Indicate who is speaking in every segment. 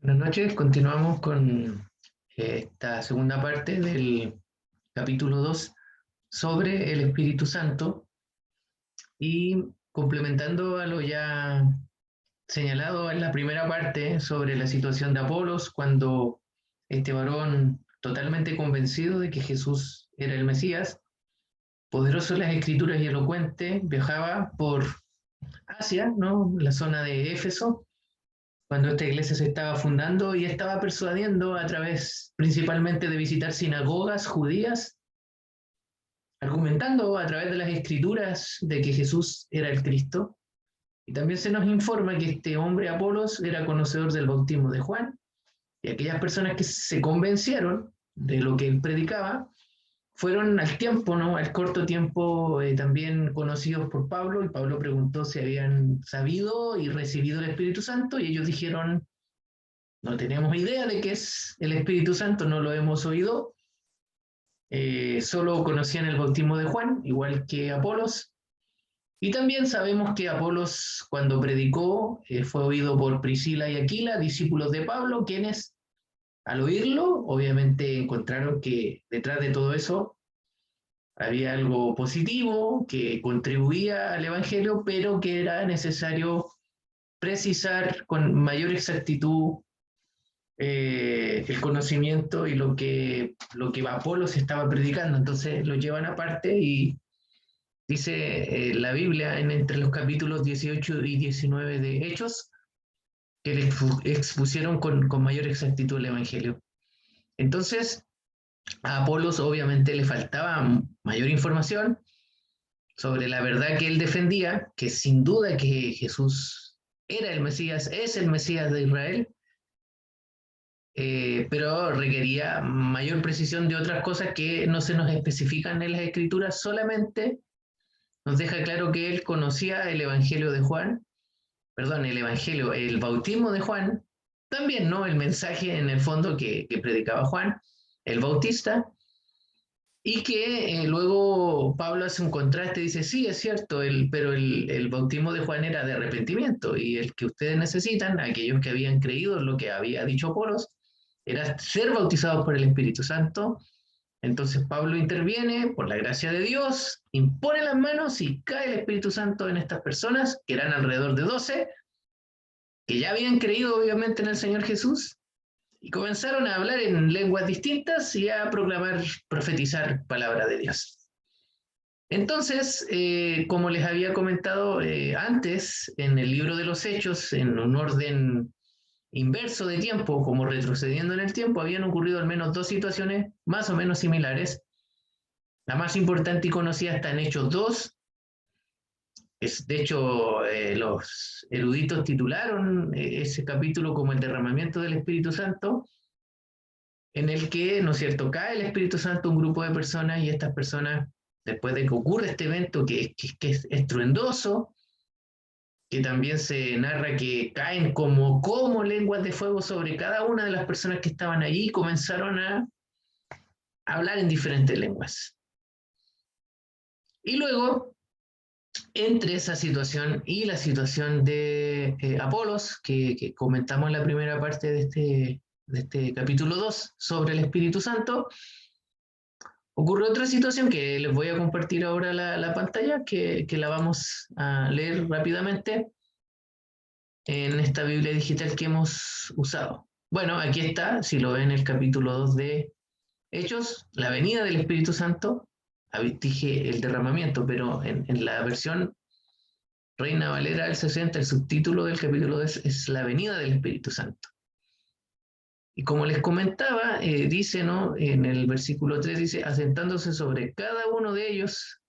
Speaker 1: Buenas noches, continuamos con esta segunda parte del capítulo 2 sobre el Espíritu Santo y complementando a lo ya señalado en la primera parte sobre la situación de Apolos, cuando este varón totalmente convencido de que Jesús era el Mesías, poderoso en las escrituras y elocuente, viajaba por Asia, ¿no? La zona de Éfeso, cuando esta iglesia se estaba fundando y estaba persuadiendo a través principalmente de visitar sinagogas judías, argumentando a través de las escrituras de que Jesús era el Cristo. Y también se nos informa que este hombre Apolos era conocedor del bautismo de Juan, y aquellas personas que se convencieron de lo que él predicaba fueron al tiempo, ¿no? Al corto tiempo, también conocidos por Pablo, y Pablo preguntó si habían sabido y recibido el Espíritu Santo, y ellos dijeron: no tenemos idea de qué es el Espíritu Santo, no lo hemos oído. Solo conocían el bautismo de Juan, igual que Apolos. Y también sabemos que Apolos, cuando predicó, fue oído por Priscila y Aquila, discípulos de Pablo, quienes, al oírlo, obviamente encontraron que detrás de todo eso había algo positivo que contribuía al Evangelio, pero que era necesario precisar con mayor exactitud el conocimiento y lo que Apolos estaba predicando. Entonces lo llevan aparte y dice la Biblia entre los capítulos 18 y 19 de Hechos que le expusieron con mayor exactitud el Evangelio. Entonces a Apolos obviamente le faltaba mayor información sobre la verdad que él defendía, que sin duda que Jesús era el Mesías, es el Mesías de Israel, pero requería mayor precisión de otras cosas que no se nos especifican en las escrituras, solamente nos deja claro que él conocía el Evangelio de Juan, perdón, el Evangelio, el bautismo de Juan, también, ¿no? El mensaje en el fondo que predicaba Juan, el Bautista, y que luego Pablo hace un contraste, dice, sí, es cierto, pero el bautismo de Juan era de arrepentimiento, y el que ustedes necesitan, aquellos que habían creído en lo que había dicho Polos, era ser bautizados por el Espíritu Santo. Entonces Pablo interviene por la gracia de Dios, impone las manos y cae el Espíritu Santo en estas personas, que eran alrededor de 12, que ya habían creído obviamente en el Señor Jesús, y comenzaron a hablar en lenguas distintas y a proclamar, profetizar palabra de Dios. Entonces, como les había comentado antes, en el libro de los Hechos, en un orden inverso de tiempo, como retrocediendo en el tiempo, habían ocurrido al menos dos situaciones más o menos similares. La más importante y conocida está en Hechos 2. De hecho, los eruditos titularon ese capítulo como el derramamiento del Espíritu Santo, en el que, ¿no es cierto?, cae el Espíritu Santo a un grupo de personas, y estas personas, después de que ocurre este evento que es estruendoso, que también se narra que caen como lenguas de fuego sobre cada una de las personas que estaban allí, y comenzaron a hablar en diferentes lenguas. Y luego, entre esa situación y la situación de Apolos, que comentamos en la primera parte de este capítulo 2 sobre el Espíritu Santo, ocurre otra situación que les voy a compartir ahora la pantalla, que la vamos a leer rápidamente en esta Biblia digital que hemos usado. Bueno, aquí está, si lo ven, el capítulo 2 de Hechos, la venida del Espíritu Santo. Dije el derramamiento, pero en la versión Reina Valera del 60, el subtítulo del capítulo es la venida del Espíritu Santo. Y como les comentaba, dice, ¿no? En el versículo 3 dice, asentándose sobre cada uno de ellos,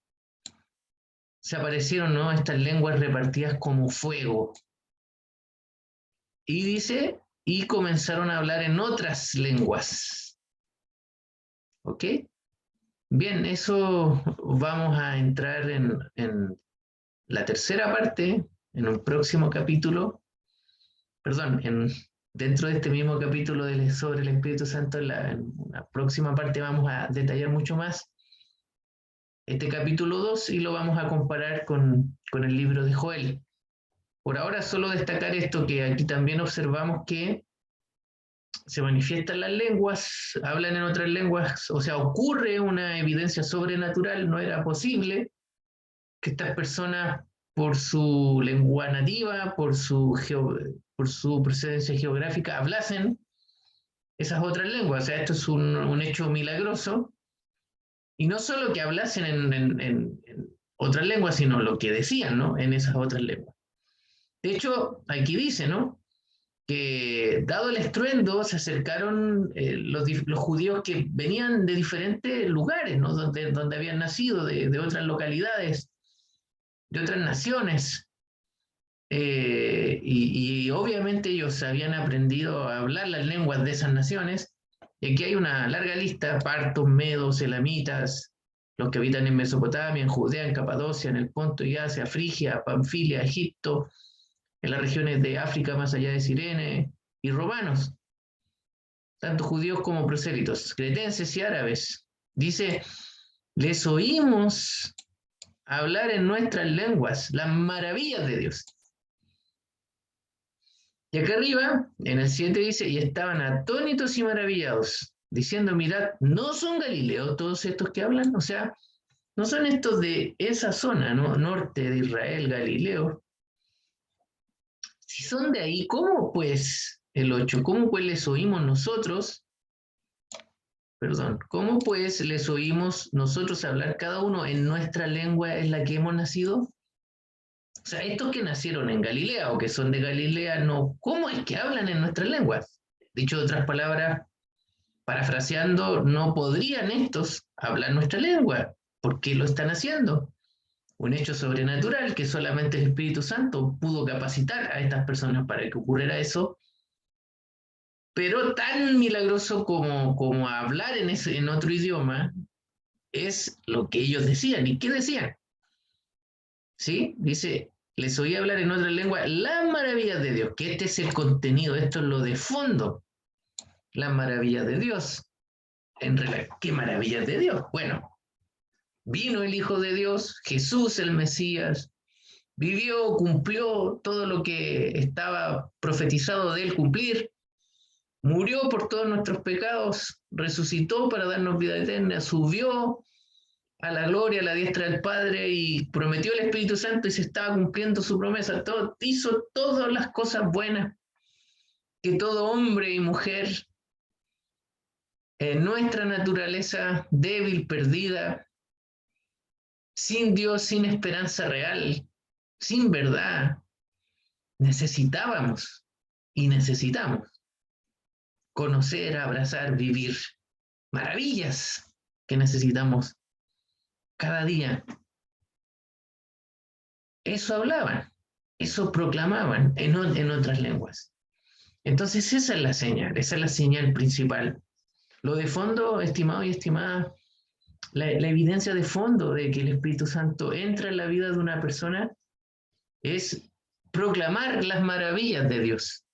Speaker 1: se aparecieron, ¿no?, estas lenguas repartidas como fuego. Y dice, y comenzaron a hablar en otras lenguas. ¿Ok? Bien, eso vamos a entrar en la tercera parte, en un próximo capítulo, perdón, dentro de este mismo capítulo sobre el Espíritu Santo, en la próxima parte vamos a detallar mucho más este capítulo 2 y lo vamos a comparar con el libro de Joel. Por ahora solo destacar esto, que aquí también observamos que se manifiestan las lenguas, hablan en otras lenguas, o sea, ocurre una evidencia sobrenatural, no era posible que estas personas, por su lengua nativa, por su procedencia geográfica, hablasen esas otras lenguas. O sea, esto es un hecho milagroso. Y no solo que hablasen en otras lenguas, sino lo que decían, ¿no? En esas otras lenguas. De hecho, aquí dice, ¿no? Que dado el estruendo se acercaron los judíos que venían de diferentes lugares, ¿no? Donde habían nacido, de otras localidades, de otras naciones. Y obviamente ellos habían aprendido a hablar las lenguas de esas naciones. Y aquí hay una larga lista: partos, medos, elamitas, los que habitan en Mesopotamia, en Judea, en Capadocia, en el Ponto y Asia, Frigia, Panfilia, Egipto, en las regiones de África más allá de Cirene, y romanos, tanto judíos como prosélitos, cretenses y árabes. Dice, les oímos hablar en nuestras lenguas las maravillas de Dios. Y acá arriba, en el 7 dice, y estaban atónitos y maravillados, diciendo, mirad, ¿no son galileos todos estos que hablan? O sea, no son estos de esa zona, ¿no? Norte de Israel, Galileo. Si son de ahí, ¿cómo pues, el 8, cómo pues les oímos nosotros? Perdón, ¿cómo pues les oímos nosotros hablar cada uno en nuestra lengua en la que hemos nacido? O sea, estos que nacieron en Galilea o que son de Galilea, no, ¿cómo es que hablan en nuestras lenguas? Dicho de otras palabras, parafraseando, no podrían estos hablar nuestra lengua. ¿Por qué lo están haciendo? Un hecho sobrenatural que solamente el Espíritu Santo pudo capacitar a estas personas para que ocurriera eso, pero tan milagroso como hablar en otro idioma es lo que ellos decían. ¿Y qué decían? ¿Sí? Dice, les oí hablar en otra lengua las maravillas de Dios, que este es el contenido, esto es lo de fondo, las maravillas de Dios. ¿Qué maravillas de Dios? Bueno, vino el Hijo de Dios, Jesús el Mesías, vivió, cumplió todo lo que estaba profetizado de él cumplir, murió por todos nuestros pecados, resucitó para darnos vida eterna, subió a la gloria, a la diestra del Padre, y prometió el Espíritu Santo y se estaba cumpliendo su promesa. Hizo todas las cosas buenas que todo hombre y mujer en nuestra naturaleza débil, perdida, sin Dios, sin esperanza real, sin verdad, necesitábamos y necesitamos conocer, abrazar, vivir maravillas que necesitamos cada día. Eso hablaban, eso proclamaban en otras lenguas. Entonces esa es la señal principal. Lo de fondo, estimado y estimada, la evidencia de fondo de que el Espíritu Santo entra en la vida de una persona es proclamar las maravillas de Dios,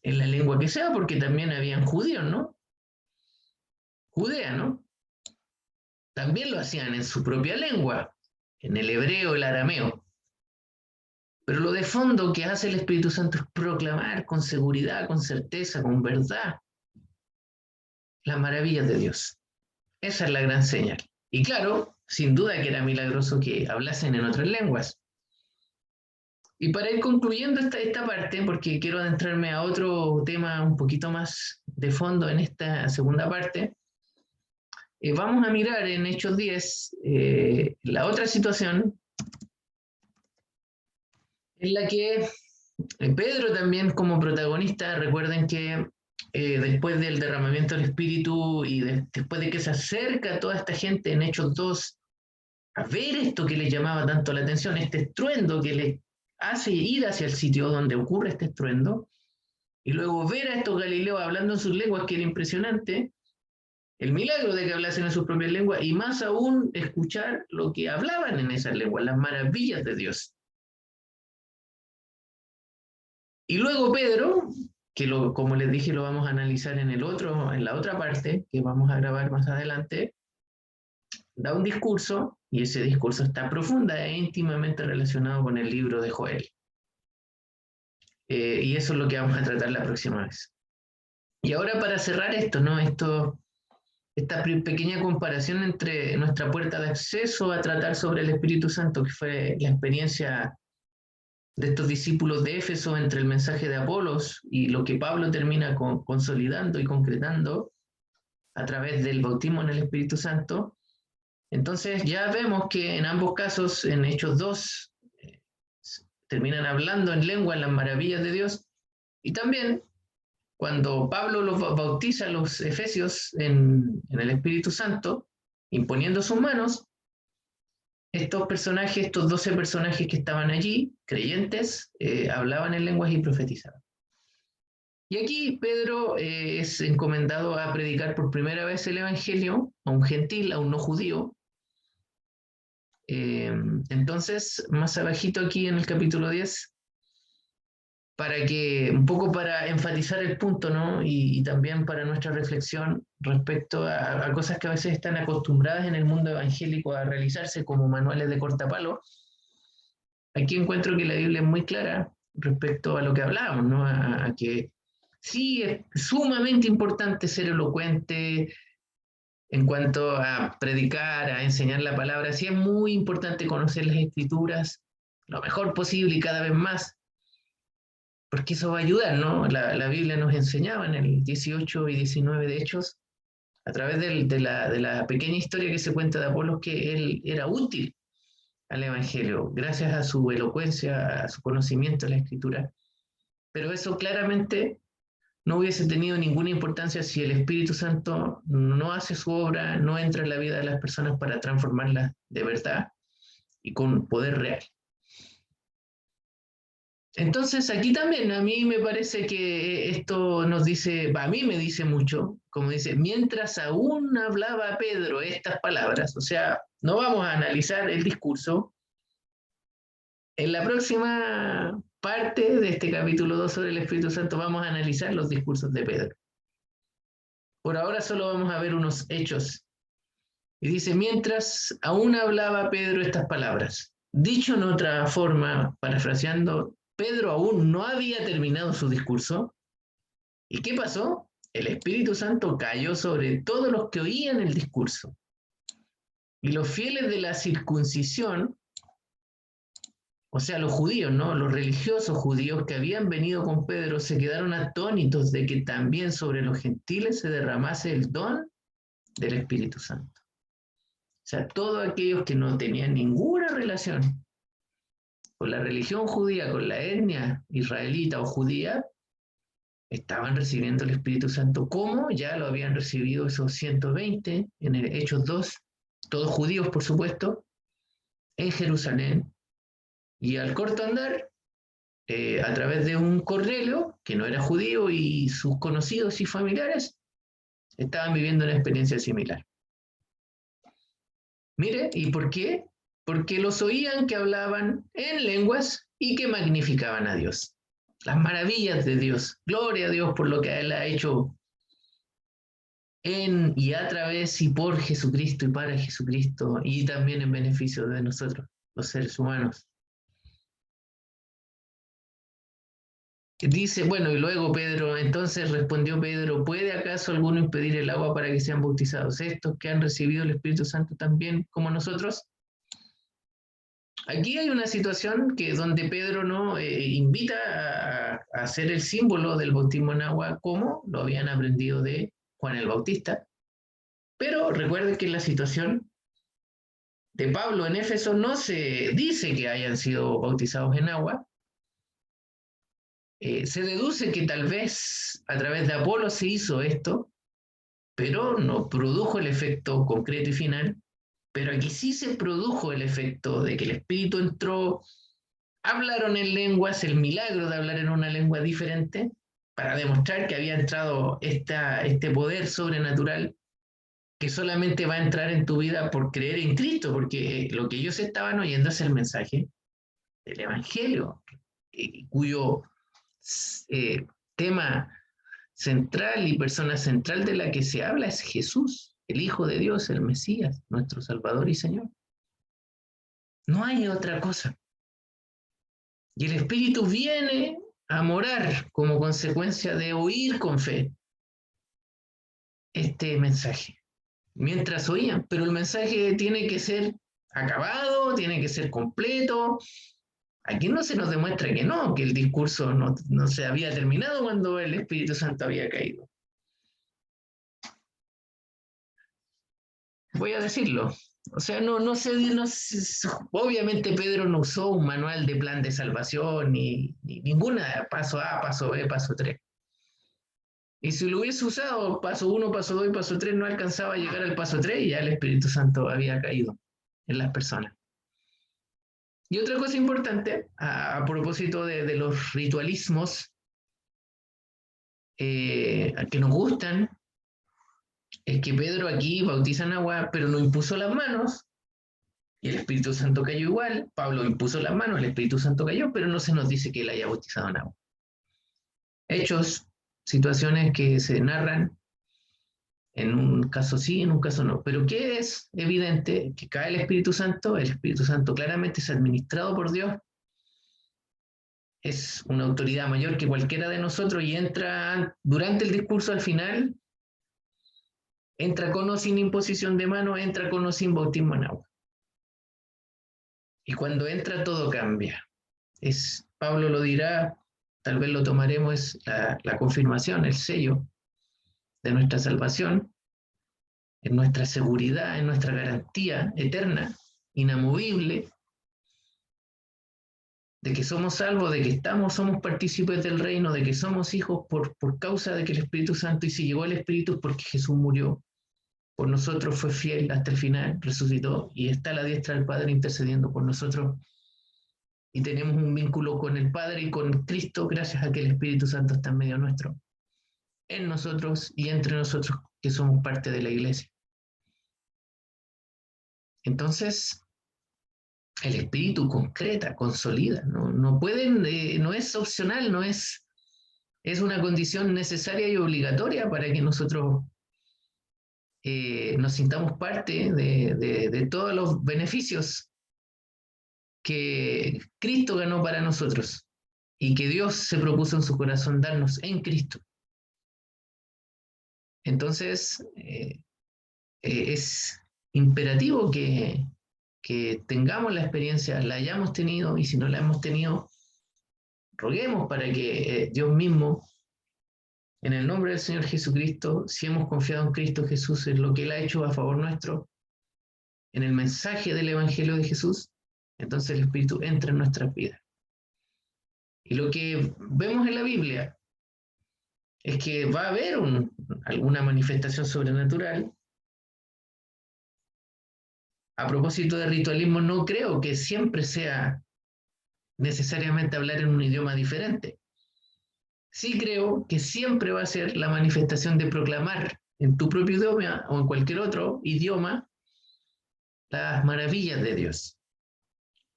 Speaker 1: en la lengua que sea, porque también habían judíos, ¿no? Judea, ¿no? También lo hacían en su propia lengua, en el hebreo, el arameo. Pero lo de fondo que hace el Espíritu Santo es proclamar con seguridad, con certeza, con verdad, las maravillas de Dios. Esa es la gran señal. Y claro, sin duda que era milagroso que hablasen en otras lenguas. Y para ir concluyendo esta parte, porque quiero adentrarme a otro tema un poquito más de fondo en esta segunda parte, vamos a mirar en Hechos 10 la otra situación en la que Pedro también como protagonista. Recuerden que después del derramamiento del Espíritu y después de que se acerca toda esta gente en Hechos 2 a ver esto que les llamaba tanto la atención, este estruendo que les hace ir hacia el sitio donde ocurre este estruendo, y luego ver a estos galileos hablando en sus lenguas, que era impresionante, el milagro de que hablasen en sus propias lenguas, y más aún escuchar lo que hablaban en esas lenguas, las maravillas de Dios. Y luego Pedro, que como les dije lo vamos a analizar en la otra parte, que vamos a grabar más adelante, da un discurso, y ese discurso está profunda e íntimamente relacionado con el libro de Joel. Y eso es lo que vamos a tratar la próxima vez. Y ahora para cerrar esto, ¿no? Esta pequeña comparación entre nuestra puerta de acceso a tratar sobre el Espíritu Santo, que fue la experiencia de estos discípulos de Éfeso entre el mensaje de Apolos y lo que Pablo termina consolidando y concretando a través del bautismo en el Espíritu Santo. Entonces ya vemos que en ambos casos, en Hechos 2, terminan hablando en lengua en las maravillas de Dios, y también cuando Pablo los bautiza a los efesios en el Espíritu Santo, imponiendo sus manos, estos personajes, estos 12 personajes que estaban allí, creyentes, hablaban en lenguas y profetizaban. Y aquí Pedro es encomendado a predicar por primera vez el Evangelio a un gentil, a un no judío. Entonces, más abajito aquí en el capítulo 10, para que, un poco para enfatizar el punto, ¿no? Y también para nuestra reflexión respecto a cosas que a veces están acostumbradas en el mundo evangélico a realizarse como manuales de cortapalo. Aquí encuentro que la Biblia es muy clara respecto a lo que hablábamos, ¿no? A que sí es sumamente importante ser elocuente en cuanto a predicar, a enseñar la palabra. Sí es muy importante conocer las escrituras lo mejor posible y cada vez más, porque eso va a ayudar, ¿no? La Biblia nos enseñaba en el 18 y 19 de Hechos, a través de la pequeña historia que se cuenta de Apolos, que él era útil al Evangelio, gracias a su elocuencia, a su conocimiento de la Escritura. Pero eso claramente no hubiese tenido ninguna importancia si el Espíritu Santo no hace su obra, no entra en la vida de las personas para transformarlas de verdad y con poder real. Entonces aquí también a mí me parece que esto nos dice, a mí me dice mucho, como dice, mientras aún hablaba Pedro estas palabras, o sea, no vamos a analizar el discurso. En la próxima parte de este capítulo 2 sobre el Espíritu Santo vamos a analizar los discursos de Pedro. Por ahora solo vamos a ver unos hechos. Y dice, mientras aún hablaba Pedro estas palabras, dicho en otra forma, parafraseando, Pedro aún no había terminado su discurso. ¿Y qué pasó? El Espíritu Santo cayó sobre todos los que oían el discurso. Y los fieles de la circuncisión, o sea, los judíos, ¿no? Los religiosos judíos que habían venido con Pedro se quedaron atónitos de que también sobre los gentiles se derramase el don del Espíritu Santo. O sea, todos aquellos que no tenían ninguna relación con la religión judía, con la etnia israelita o judía, estaban recibiendo el Espíritu Santo. ¿Cómo? Ya lo habían recibido esos 120 en el Hechos 2, todos judíos, por supuesto, en Jerusalén. Y al corto andar, a través de un Cornelio, que no era judío, y sus conocidos y familiares, estaban viviendo una experiencia similar. Mire, ¿y por qué? Porque los oían que hablaban en lenguas y que magnificaban a Dios. Las maravillas de Dios. Gloria a Dios por lo que Él ha hecho en y a través y por Jesucristo y para Jesucristo y también en beneficio de nosotros, los seres humanos. Dice, bueno, y luego Pedro, entonces respondió Pedro, ¿puede acaso alguno impedir el agua para que sean bautizados estos que han recibido el Espíritu Santo también como nosotros? Aquí hay una situación que donde Pedro no invita a hacer el símbolo del bautismo en agua como lo habían aprendido de Juan el Bautista, pero recuerden que en la situación de Pablo en Éfeso no se dice que hayan sido bautizados en agua. Se deduce que tal vez a través de Apolo se hizo esto, pero no produjo el efecto concreto y final. Pero aquí sí se produjo el efecto de que el Espíritu entró, hablaron en lenguas, el milagro de hablar en una lengua diferente, para demostrar que había entrado este poder sobrenatural que solamente va a entrar en tu vida por creer en Cristo, porque lo que ellos estaban oyendo es el mensaje del Evangelio, cuyo tema central y persona central de la que se habla es Jesús, el Hijo de Dios, el Mesías, nuestro Salvador y Señor. No hay otra cosa. Y el Espíritu viene a morar como consecuencia de oír con fe. este mensaje, mientras oían, pero el mensaje tiene que ser acabado, tiene que ser completo. Aquí no se nos demuestra que no, que el discurso no se había terminado cuando el Espíritu Santo había caído. Voy a decirlo. O sea, obviamente Pedro no usó un manual de plan de salvación, ni ninguna paso A, paso B, paso 3. Y si lo hubiese usado, paso 1, paso 2 y paso 3, no alcanzaba a llegar al paso 3 y ya el Espíritu Santo había caído en las personas. Y otra cosa importante, a propósito de los ritualismos que nos gustan, es que Pedro aquí bautiza en agua, pero no impuso las manos, y el Espíritu Santo cayó igual. Pablo impuso las manos, el Espíritu Santo cayó, pero no se nos dice que él haya bautizado en agua. Hechos, situaciones que se narran, en un caso sí, en un caso no. Pero ¿qué es evidente? Que cae el Espíritu Santo claramente es administrado por Dios, es una autoridad mayor que cualquiera de nosotros y entra durante el discurso al final, entra con o sin imposición de mano, entra con o sin bautismo en agua. Y cuando entra todo cambia. Pablo lo dirá, tal vez lo tomaremos, es la confirmación, el sello de nuestra salvación, en nuestra seguridad, en nuestra garantía eterna, inamovible, de que somos salvos, de que somos partícipes del reino, de que somos hijos por causa de que el Espíritu Santo, y si llegó el Espíritu es porque Jesús murió por nosotros, fue fiel hasta el final, resucitó y está a la diestra del Padre intercediendo por nosotros. Y tenemos un vínculo con el Padre y con Cristo gracias a que el Espíritu Santo está en medio nuestro, en nosotros y entre nosotros que somos parte de la iglesia. Entonces, el Espíritu concreta, consolida, no es opcional, es una condición necesaria y obligatoria para que nosotros nos sintamos parte de todos los beneficios que Cristo ganó para nosotros y que Dios se propuso en su corazón darnos en Cristo. Entonces, es imperativo que tengamos la experiencia, la hayamos tenido, y si no la hemos tenido, roguemos para que Dios mismo, en el nombre del Señor Jesucristo, si hemos confiado en Cristo Jesús, en lo que Él ha hecho a favor nuestro, en el mensaje del Evangelio de Jesús, entonces el Espíritu entra en nuestras vidas. Y lo que vemos en la Biblia es que va a haber alguna manifestación sobrenatural. A propósito de ritualismo, no creo que siempre sea necesariamente hablar en un idioma diferente. Sí creo que siempre va a ser la manifestación de proclamar en tu propio idioma o en cualquier otro idioma las maravillas de Dios.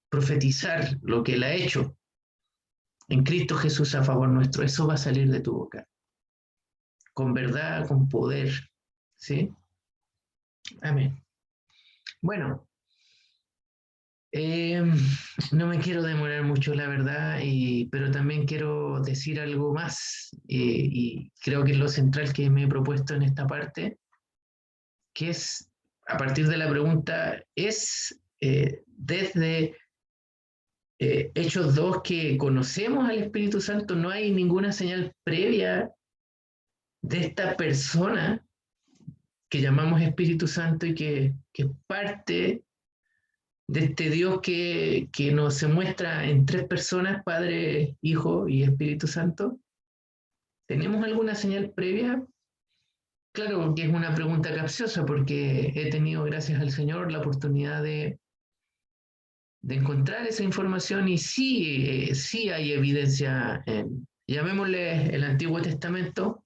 Speaker 1: Profetizar lo que Él ha hecho en Cristo Jesús a favor nuestro. Eso va a salir de tu boca. Con verdad, con poder. ¿Sí? Amén. Bueno, no me quiero demorar mucho, la verdad, pero también quiero decir algo más, y creo que es lo central que me he propuesto en esta parte, que es, a partir de la pregunta, es desde Hechos 2 que conocemos al Espíritu Santo, no hay ninguna señal previa de esta persona que llamamos Espíritu Santo y que es parte de este Dios que nos se muestra en tres personas, Padre, Hijo y Espíritu Santo. ¿Tenemos alguna señal previa? Claro que es una pregunta capciosa porque he tenido, gracias al Señor, la oportunidad de encontrar esa información y sí hay evidencia, llamémosle el Antiguo Testamento,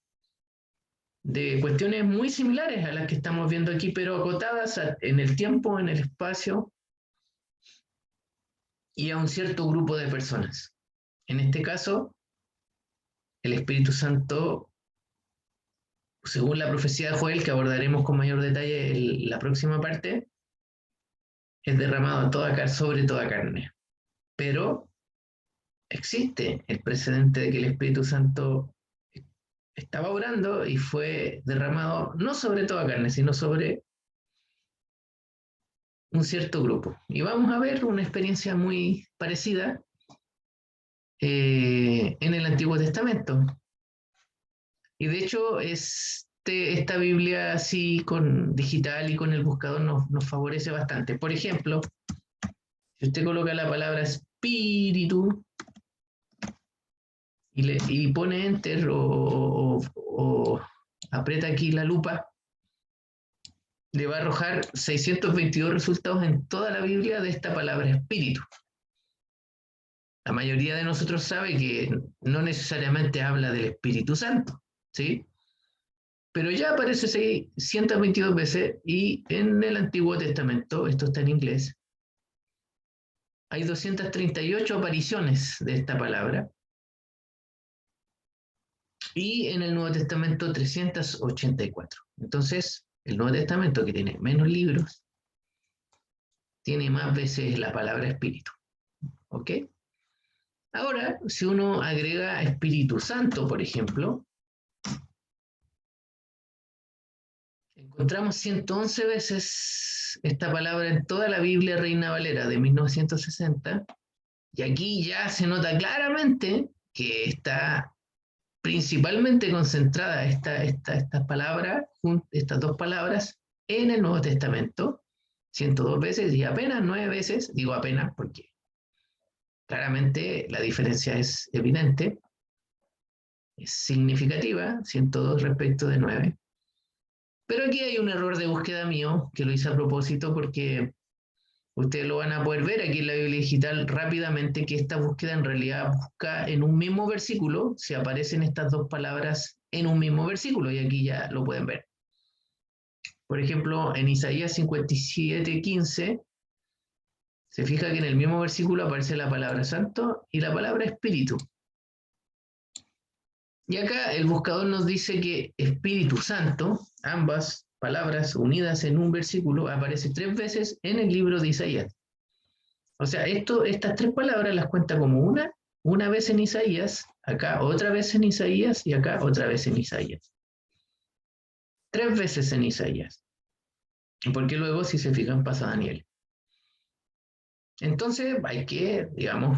Speaker 1: de cuestiones muy similares a las que estamos viendo aquí, pero acotadas en el tiempo, en el espacio y a un cierto grupo de personas. En este caso, el Espíritu Santo, según la profecía de Joel, que abordaremos con mayor detalle en la próxima parte, es derramado sobre toda carne. Pero existe el precedente de que el Espíritu Santo estaba orando y fue derramado no sobre toda carne, sino sobre un cierto grupo. Y vamos a ver una experiencia muy parecida en el Antiguo Testamento. Y de hecho, esta Biblia así con digital y con el buscador nos favorece bastante. Por ejemplo, si usted coloca la palabra espíritu y pone enter o aprieta aquí la lupa, le va a arrojar 622 resultados en toda la Biblia de esta palabra espíritu. La mayoría de nosotros sabe que no necesariamente habla del Espíritu Santo, ¿sí? Pero ya aparece 622 veces y en el Antiguo Testamento, esto está en inglés, hay 238 apariciones de esta palabra y en el Nuevo Testamento 384. Entonces, el Nuevo Testamento, que tiene menos libros, tiene más veces la palabra espíritu. ¿Ok? Ahora, si uno agrega Espíritu Santo, por ejemplo, encontramos 111 veces esta palabra en toda la Biblia Reina Valera de 1960, y aquí ya se nota claramente que está principalmente concentrada esta palabra, estas dos palabras, en el Nuevo Testamento, 102 veces y apenas 9 veces, digo apenas porque claramente la diferencia es evidente, es significativa, 102 respecto de 9. Pero aquí hay un error de búsqueda mío, que lo hice a propósito porque ustedes lo van a poder ver aquí en la Biblia Digital rápidamente, que esta búsqueda en realidad busca en un mismo versículo, si aparecen estas dos palabras en un mismo versículo, y aquí ya lo pueden ver. Por ejemplo, en Isaías 57:15, se fija que en el mismo versículo aparece la palabra santo y la palabra espíritu. Y acá el buscador nos dice que Espíritu Santo, ambas palabras unidas en un versículo, aparece 3 veces en el libro de Isaías. O sea, estas 3 palabras las cuenta como una vez en Isaías, acá otra vez en Isaías y acá otra vez en Isaías. 3 veces en Isaías. Porque luego, si se fijan, pasa Daniel. Entonces hay que, digamos,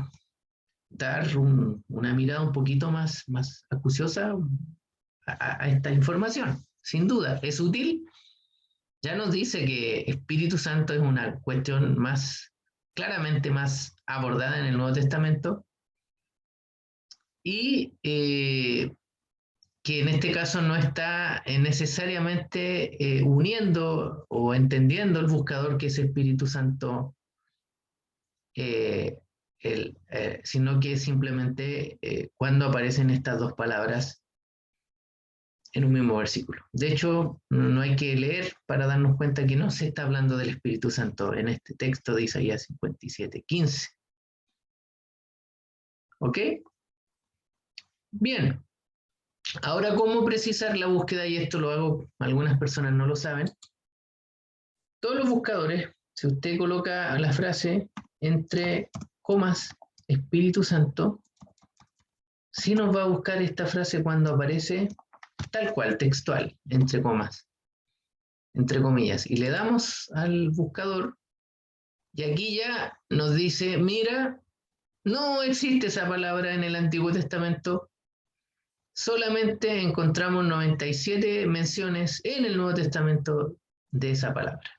Speaker 1: dar una mirada un poquito más acuciosa a esta información. Sin duda, es útil. Ya nos dice que Espíritu Santo es una cuestión claramente más abordada en el Nuevo Testamento y que en este caso no está necesariamente uniendo o entendiendo el buscador que es Espíritu Santo, sino que simplemente cuando aparecen estas dos palabras en un mismo versículo. De hecho, no hay que leer para darnos cuenta que no se está hablando del Espíritu Santo en este texto de Isaías 57:15. ¿Ok? Bien. Ahora, ¿cómo precisar la búsqueda? Y esto lo hago, algunas personas no lo saben. Todos los buscadores, si usted coloca la frase entre comas Espíritu Santo, sí nos va a buscar esta frase cuando aparece tal cual, textual, entre comas, entre comillas. Y le damos al buscador y aquí ya nos dice, mira, no existe esa palabra en el Antiguo Testamento, solamente encontramos 97 menciones en el Nuevo Testamento de esa palabra.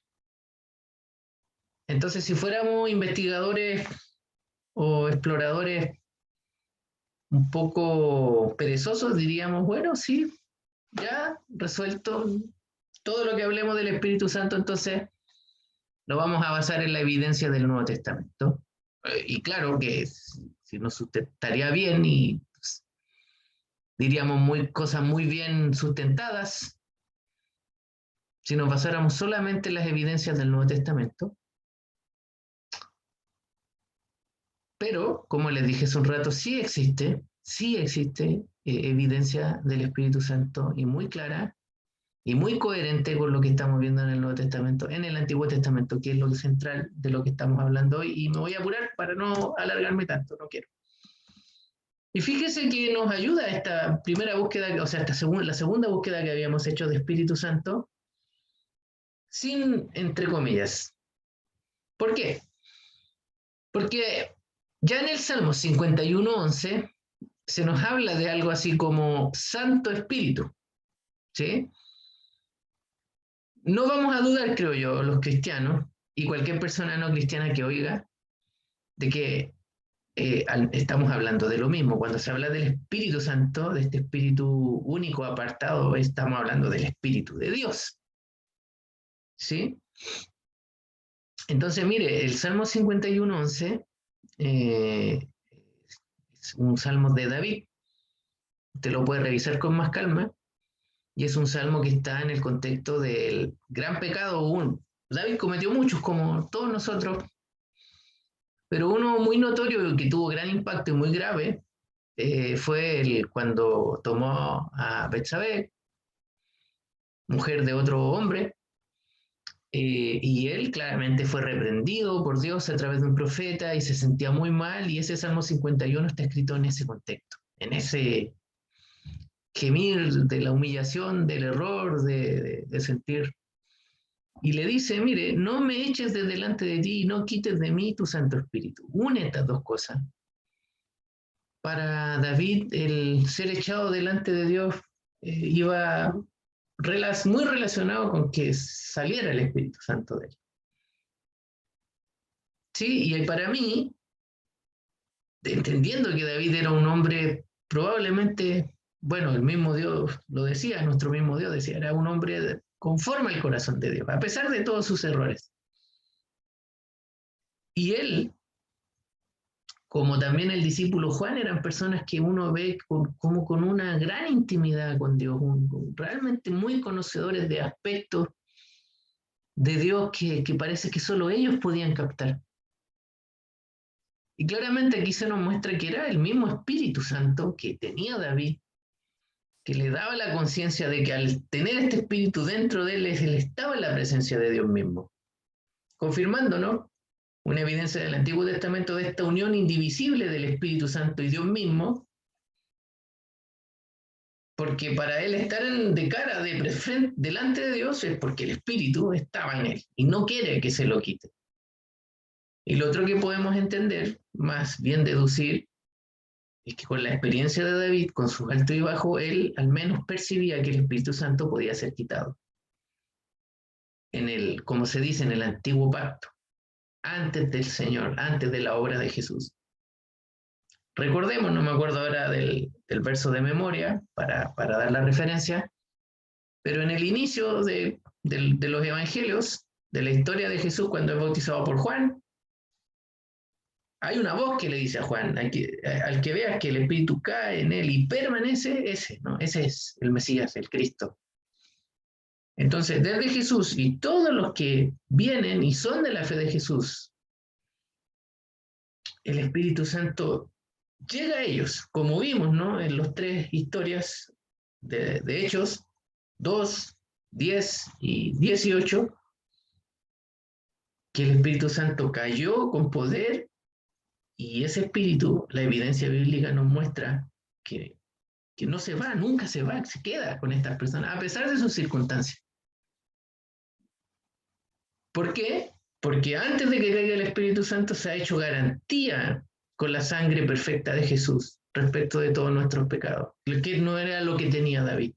Speaker 1: Entonces, si fuéramos investigadores o exploradores un poco perezosos, diríamos, bueno, sí, ya resuelto todo lo que hablemos del Espíritu Santo, entonces lo vamos a basar en la evidencia del Nuevo Testamento. Y claro que si nos sustentaría bien y pues, diríamos cosas muy bien sustentadas, si nos basáramos solamente en las evidencias del Nuevo Testamento. Pero, como les dije hace un rato, sí existe evidencia del Espíritu Santo y muy clara y muy coherente con lo que estamos viendo en el Nuevo Testamento, en el Antiguo Testamento, que es lo central de lo que estamos hablando hoy. Y me voy a apurar para no alargarme tanto, no quiero. Y fíjese que nos ayuda esta primera búsqueda, o sea, la segunda búsqueda que habíamos hecho de Espíritu Santo, sin entre comillas. ¿Por qué? Porque ya en el Salmo 51:11 se nos habla de algo así como Santo Espíritu, ¿sí? No vamos a dudar, creo yo, los cristianos y cualquier persona no cristiana que oiga, de que estamos hablando de lo mismo. Cuando se habla del Espíritu Santo, de este Espíritu único apartado, estamos hablando del Espíritu de Dios, ¿sí? Entonces, mire, el Salmo 51:11 es un salmo de David. Usted lo puede revisar con más calma. Y es un salmo que está en el contexto del gran pecado. David cometió muchos, como todos nosotros, pero uno muy notorio que tuvo gran impacto y muy grave fue cuando tomó a Betsabé, mujer de otro hombre, y él claramente fue reprendido por Dios a través de un profeta y se sentía muy mal, y ese Salmo 51 está escrito en ese contexto, en ese gemir de la humillación, del error, de sentir. Y le dice, mire, no me eches de delante de ti y no quites de mí tu Santo Espíritu. Une estas dos cosas. Para David, el ser echado delante de Dios iba muy relacionado con que saliera el Espíritu Santo de él. Sí, y para mí, entendiendo que David era un hombre probablemente, bueno, el mismo Dios lo decía, nuestro mismo Dios decía, era un hombre conforme al corazón de Dios, a pesar de todos sus errores. Y él, como también el discípulo Juan, eran personas que uno ve como con una gran intimidad con Dios, realmente muy conocedores de aspectos de Dios que parece que solo ellos podían captar. Y claramente aquí se nos muestra que era el mismo Espíritu Santo que tenía David, que le daba la conciencia de que al tener este Espíritu dentro de él, él estaba en la presencia de Dios mismo, confirmándonos una evidencia del Antiguo Testamento de esta unión indivisible del Espíritu Santo y Dios mismo, porque para él estar de cara, delante de Dios, es porque el Espíritu estaba en él y no quiere que se lo quite. Y lo otro que podemos entender, más bien deducir, es que con la experiencia de David, con sus altos y bajos, él al menos percibía que el Espíritu Santo podía ser quitado. Como se dice, en el antiguo pacto, antes del Señor, antes de la obra de Jesús. Recordemos, no me acuerdo ahora del verso de memoria para dar la referencia, pero en el inicio de los evangelios, de la historia de Jesús cuando es bautizado por Juan, hay una voz que le dice a Juan, al que veas que el Espíritu cae en él y permanece, ese es el Mesías, el Cristo. Entonces, desde Jesús y todos los que vienen y son de la fe de Jesús, el Espíritu Santo llega a ellos, como vimos, ¿no? En las tres historias de Hechos, 2, 10 y 18, que el Espíritu Santo cayó con poder y ese Espíritu, la evidencia bíblica nos muestra que no se va, nunca se va, se queda con estas personas, a pesar de sus circunstancias. ¿Por qué? Porque antes de que caiga el Espíritu Santo se ha hecho garantía con la sangre perfecta de Jesús respecto de todos nuestros pecados, que no era lo que tenía David.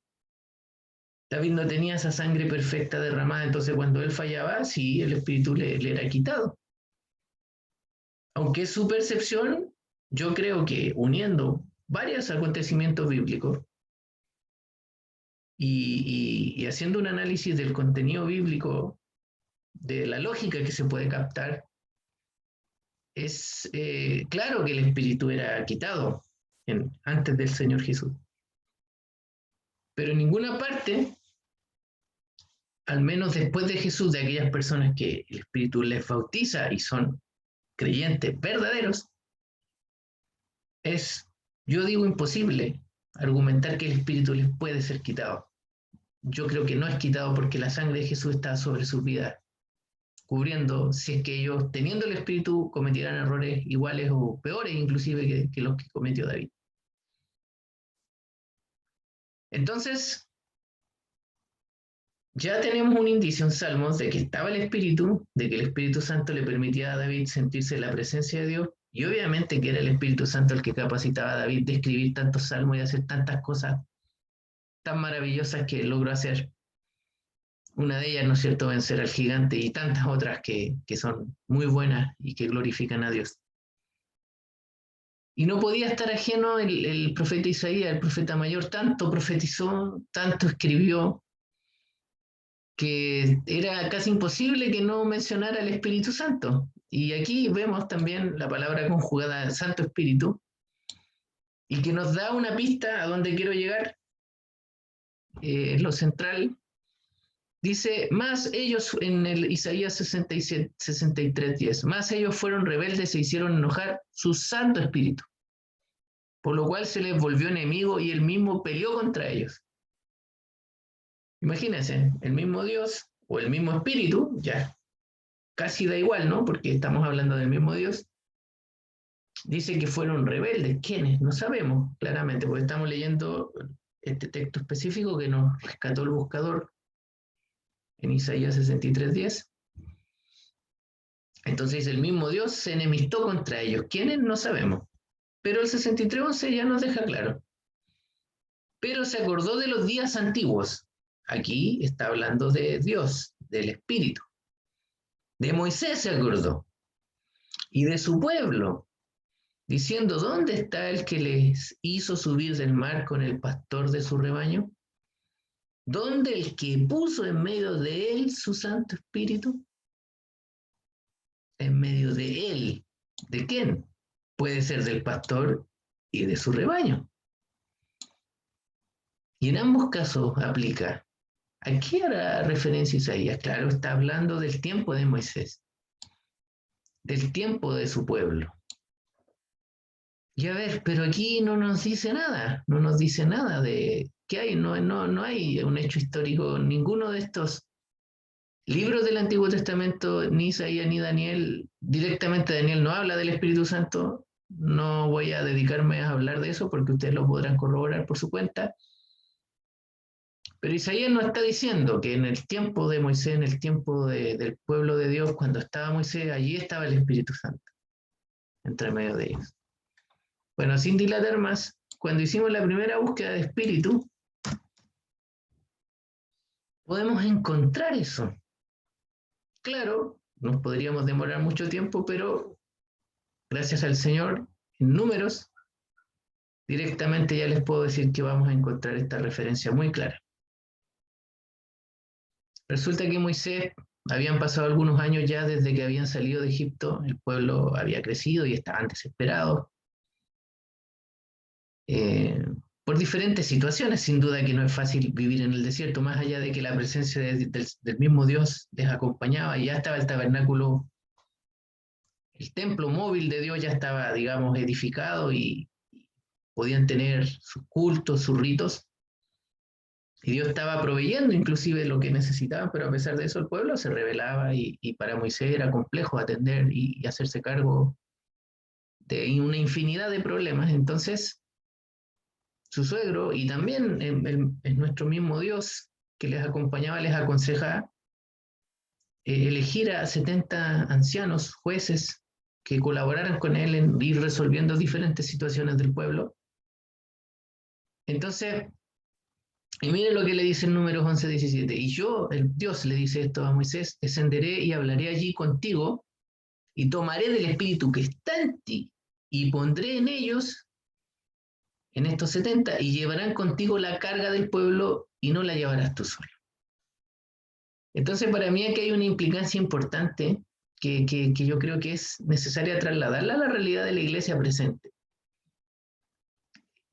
Speaker 1: David no tenía esa sangre perfecta derramada, entonces cuando él fallaba, sí, el Espíritu le era quitado. Aunque es su percepción, yo creo que uniendo varios acontecimientos bíblicos y haciendo un análisis del contenido bíblico, de la lógica que se puede captar, es claro que el Espíritu era quitado antes del Señor Jesús. Pero en ninguna parte, al menos después de Jesús, de aquellas personas que el Espíritu les bautiza y son creyentes verdaderos, yo digo, imposible argumentar que el Espíritu les puede ser quitado. Yo creo que no es quitado porque la sangre de Jesús está sobre sus vidas, cubriendo si es que ellos, teniendo el Espíritu, cometieran errores iguales o peores inclusive que los que cometió David. Entonces, ya tenemos un indicio en Salmos de que estaba el Espíritu, de que el Espíritu Santo le permitía a David sentirse en la presencia de Dios, y obviamente que era el Espíritu Santo el que capacitaba a David de escribir tantos salmos y hacer tantas cosas tan maravillosas que logró hacer. Una de ellas, ¿no es cierto?, vencer al gigante y tantas otras que son muy buenas y que glorifican a Dios. Y no podía estar ajeno el profeta Isaías, el profeta mayor, tanto profetizó, tanto escribió, que era casi imposible que no mencionara al Espíritu Santo. Y aquí vemos también la palabra conjugada Santo Espíritu, y que nos da una pista a dónde quiero llegar, lo central. Dice, más ellos en el Isaías 67, 63:10, más ellos fueron rebeldes e hicieron enojar su Santo Espíritu, por lo cual se les volvió enemigo y él mismo peleó contra ellos. Imagínense, el mismo Dios o el mismo Espíritu, ya casi da igual, ¿no? Porque estamos hablando del mismo Dios. Dice que fueron rebeldes. ¿Quiénes? No sabemos claramente, porque estamos leyendo este texto específico que nos rescató el buscador en Isaías 63:10. Entonces el mismo Dios se enemistó contra ellos. ¿Quiénes? No sabemos. Pero el 63:11 ya nos deja claro. Pero se acordó de los días antiguos. Aquí está hablando de Dios, del Espíritu. De Moisés se acordó. Y de su pueblo, diciendo, ¿dónde está el que les hizo subir del mar con el pastor de su rebaño? ¿Dónde el que puso en medio de él su Santo Espíritu? En medio de él. ¿De quién? Puede ser del pastor y de su rebaño. Y en ambos casos aplica. ¿A qué hará referencia Isaías? Claro, está hablando del tiempo de Moisés, del tiempo de su pueblo. Y a ver, pero aquí no nos dice nada, no nos dice nada de qué hay, no hay un hecho histórico, ninguno de estos libros del Antiguo Testamento, ni Isaías ni Daniel, directamente Daniel no habla del Espíritu Santo, no voy a dedicarme a hablar de eso porque ustedes lo podrán corroborar por su cuenta, pero Isaías no está diciendo que en el tiempo de Moisés, en el tiempo del pueblo de Dios, cuando estaba Moisés, allí estaba el Espíritu Santo, entre medio de ellos. Bueno, sin dilatar más, cuando hicimos la primera búsqueda de espíritu, podemos encontrar eso. Claro, nos podríamos demorar mucho tiempo, pero gracias al Señor, en números, directamente ya les puedo decir que vamos a encontrar esta referencia muy clara. Resulta que Moisés, habían pasado algunos años ya desde que habían salido de Egipto, el pueblo había crecido y estaban desesperados. Por diferentes situaciones, sin duda que no es fácil vivir en el desierto, más allá de que la presencia del mismo Dios les acompañaba, y ya estaba el tabernáculo, el templo móvil de Dios ya estaba, digamos, edificado y podían tener sus cultos, sus ritos, y Dios estaba proveyendo inclusive lo que necesitaban, pero a pesar de eso el pueblo se rebelaba y para Moisés era complejo atender y hacerse cargo de una infinidad de problemas. Entonces, su suegro y también nuestro mismo Dios que les acompañaba, les aconseja elegir a 70 ancianos, jueces, que colaboraran con él en ir resolviendo diferentes situaciones del pueblo. Entonces, y miren lo que le dice en Números 11:17. Y yo, el Dios, le dice esto a Moisés, descenderé y hablaré allí contigo y tomaré del espíritu que está en ti y pondré en ellos, en estos 70, y llevarán contigo la carga del pueblo y no la llevarás tú solo. Entonces, para mí aquí hay una implicancia importante que yo creo que es necesaria trasladarla a la realidad de la iglesia presente,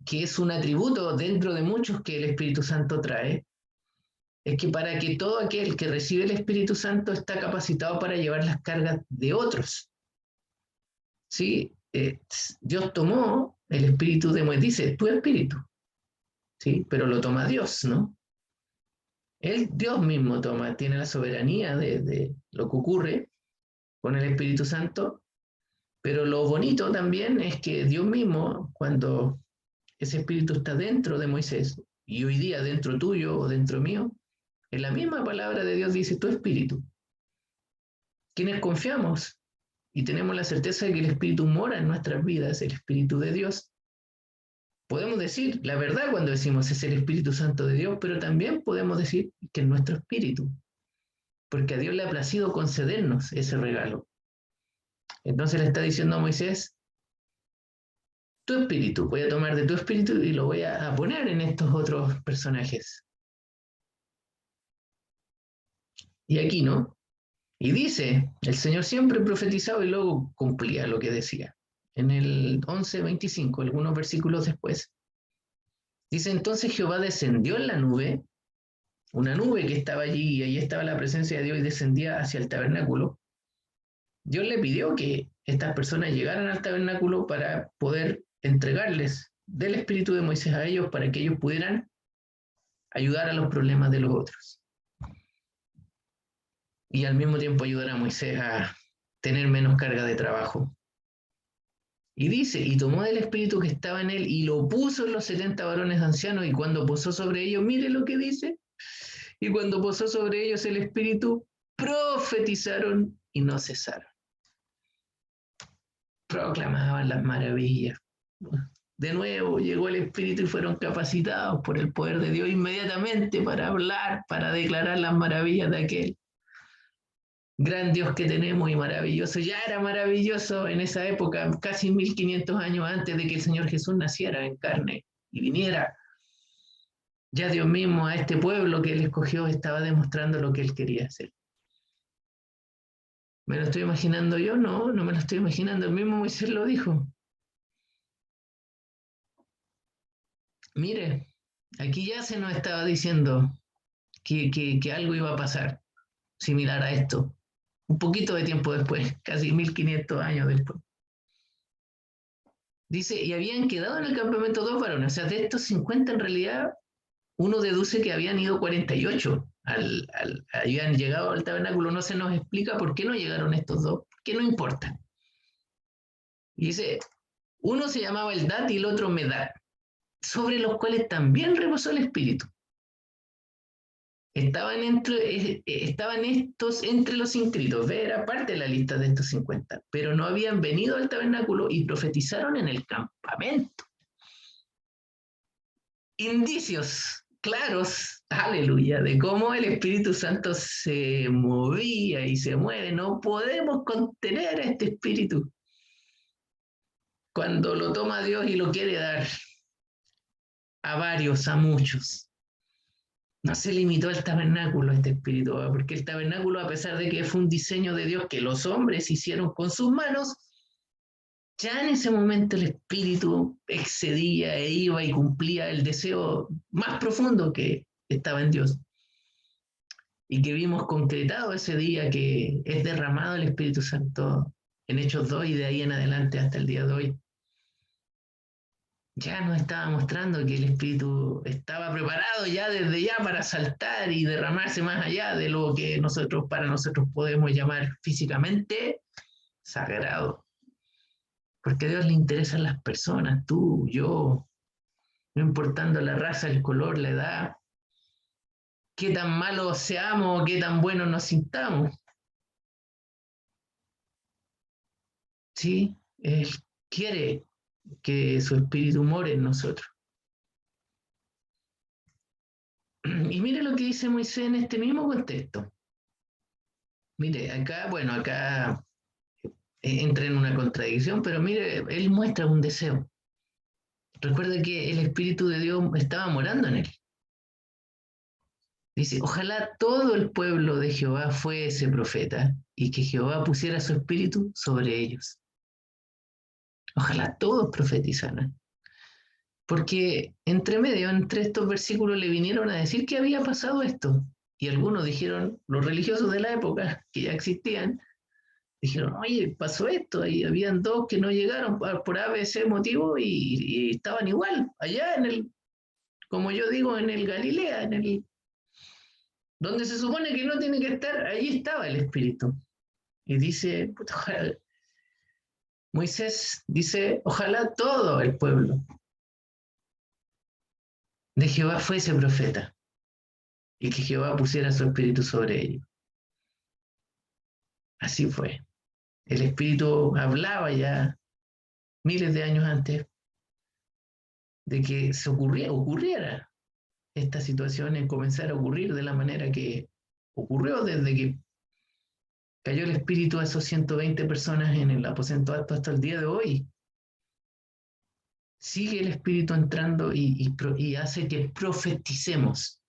Speaker 1: que es un atributo dentro de muchos que el Espíritu Santo trae, es que para que todo aquel que recibe el Espíritu Santo está capacitado para llevar las cargas de otros. ¿Sí? Dios tomó el espíritu de Moisés, dice, tu espíritu, ¿sí? Pero lo toma Dios, ¿no? Dios mismo toma, tiene la soberanía de lo que ocurre con el Espíritu Santo, pero lo bonito también es que Dios mismo, cuando ese espíritu está dentro de Moisés, Y hoy día dentro tuyo o dentro mío, en la misma palabra de Dios dice tu espíritu. Quienes confiamos y tenemos la certeza de que el espíritu mora en nuestras vidas, el espíritu de Dios, podemos decir la verdad cuando decimos es el Espíritu Santo de Dios, pero también podemos decir que es nuestro espíritu, porque a Dios le ha placido concedernos ese regalo. Entonces le está diciendo a Moisés, tu espíritu, voy a tomar de tu espíritu y lo voy a poner en estos otros personajes. Y aquí no. Y dice, el Señor siempre profetizaba y luego cumplía lo que decía. En el 11:25, algunos versículos después, dice, entonces Jehová descendió en la nube, una nube que estaba allí y ahí estaba la presencia de Dios y descendía hacia el tabernáculo. Dios le pidió que estas personas llegaran al tabernáculo para poder entregarles del espíritu de Moisés a ellos para que ellos pudieran ayudar a los problemas de los otros. Y al mismo tiempo ayudar a Moisés a tener menos carga de trabajo. Y dice, y tomó del espíritu que estaba en él y lo puso en los 70 varones ancianos y cuando posó sobre ellos, mire lo que dice, y cuando posó sobre ellos el espíritu, profetizaron y no cesaron. Proclamaban las maravillas. De nuevo llegó el Espíritu y fueron capacitados por el poder de Dios inmediatamente para hablar, para declarar las maravillas de aquel gran Dios que tenemos y maravilloso. Ya era maravilloso en esa época, casi 1500 años antes de que el Señor Jesús naciera en carne y viniera. Ya Dios mismo a este pueblo que Él escogió estaba demostrando lo que Él quería hacer. ¿Me lo estoy imaginando yo? No, no me lo estoy imaginando. El mismo Moisés lo dijo. Mire, aquí ya se nos estaba diciendo que algo iba a pasar similar a esto, un poquito de tiempo después, casi 1500 años después. Dice, y habían quedado en el campamento 2 varones, o sea, de estos 50 en realidad, uno deduce que habían ido 48, habían llegado al tabernáculo, no se nos explica por qué no llegaron estos dos, que no importa. Y dice, uno se llamaba Eldad y el otro Medad, sobre los cuales también reposó el Espíritu. Estaban estos entre los inscritos, era parte de la lista de estos 50, pero no habían venido al tabernáculo y profetizaron en el campamento. Indicios claros, aleluya, de cómo el Espíritu Santo se movía y se mueve. No podemos contener a este Espíritu cuando lo toma Dios y lo quiere dar a varios, a muchos. No se limitó al tabernáculo este espíritu, porque el tabernáculo, a pesar de que fue un diseño de Dios que los hombres hicieron con sus manos, ya en ese momento el espíritu excedía e iba y cumplía el deseo más profundo que estaba en Dios. Y que vimos concretado ese día que es derramado el Espíritu Santo en Hechos 2 y de ahí en adelante hasta el día de hoy. Ya nos estaba mostrando que el espíritu estaba preparado ya desde ya para saltar y derramarse más allá de lo que para nosotros podemos llamar físicamente sagrado. Porque a Dios le interesan las personas, tú, yo, no importando la raza, el color, la edad, qué tan malos seamos o qué tan buenos nos sintamos. Sí, Él quiere que su espíritu more en nosotros. Y mire lo que dice Moisés en este mismo contexto. Mire, acá entra en una contradicción, pero mire, él muestra un deseo. Recuerde que el Espíritu de Dios estaba morando en él. Dice, ojalá todo el pueblo de Jehová fuese profeta y que Jehová pusiera su espíritu sobre ellos. Ojalá todos profetizaran. Porque entre medio, entre estos versículos le vinieron a decir que había pasado esto. Y algunos dijeron, los religiosos de la época, que ya existían, dijeron, oye, pasó esto, y habían dos que no llegaron por ABC motivo y estaban igual, allá como yo digo, en el Galilea, donde se supone que no tiene que estar, allí estaba el Espíritu. Y dice, Moisés dice, ojalá todo el pueblo. de Jehová fue ese profeta, y que Jehová pusiera su espíritu sobre ellos. Así fue. El espíritu hablaba ya miles de años antes de que se ocurriera esta situación en comenzar a ocurrir de la manera que ocurrió desde que cayó el espíritu a esos 120 personas en el aposento alto hasta el día de hoy. Sigue el espíritu entrando y hace que profeticemos.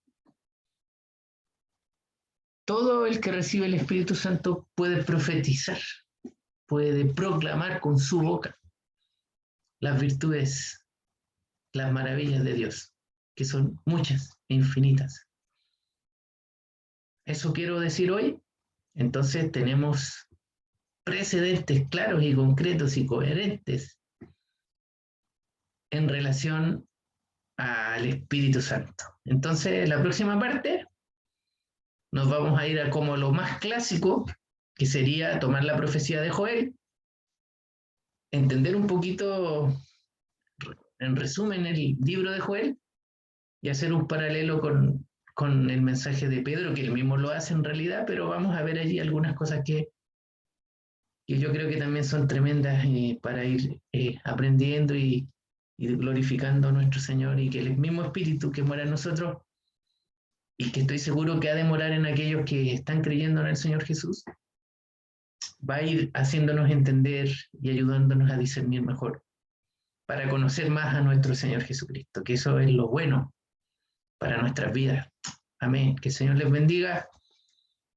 Speaker 1: Todo el que recibe el Espíritu Santo puede profetizar, puede proclamar con su boca las virtudes, las maravillas de Dios, que son muchas e infinitas. Eso quiero decir hoy. Entonces tenemos precedentes claros y concretos y coherentes en relación al Espíritu Santo. Entonces, la próxima parte nos vamos a ir a como lo más clásico, que sería tomar la profecía de Joel, entender un poquito, en resumen, el libro de Joel y hacer un paralelo con el mensaje de Pedro, que él mismo lo hace en realidad, pero vamos a ver allí algunas cosas que yo creo que también son tremendas para ir aprendiendo y glorificando a nuestro Señor, y que el mismo Espíritu que mora en nosotros y que estoy seguro que ha de morar en aquellos que están creyendo en el Señor Jesús, va a ir haciéndonos entender y ayudándonos a discernir mejor para conocer más a nuestro Señor Jesucristo, que eso es lo bueno para nuestras vidas. Amén. Que el Señor les bendiga.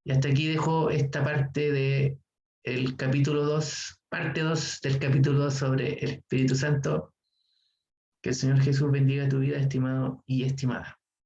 Speaker 1: Y hasta aquí dejo esta parte de el capítulo 2, parte 2 del capítulo 2 sobre el Espíritu Santo. Que el Señor Jesús bendiga tu vida, estimado y estimada.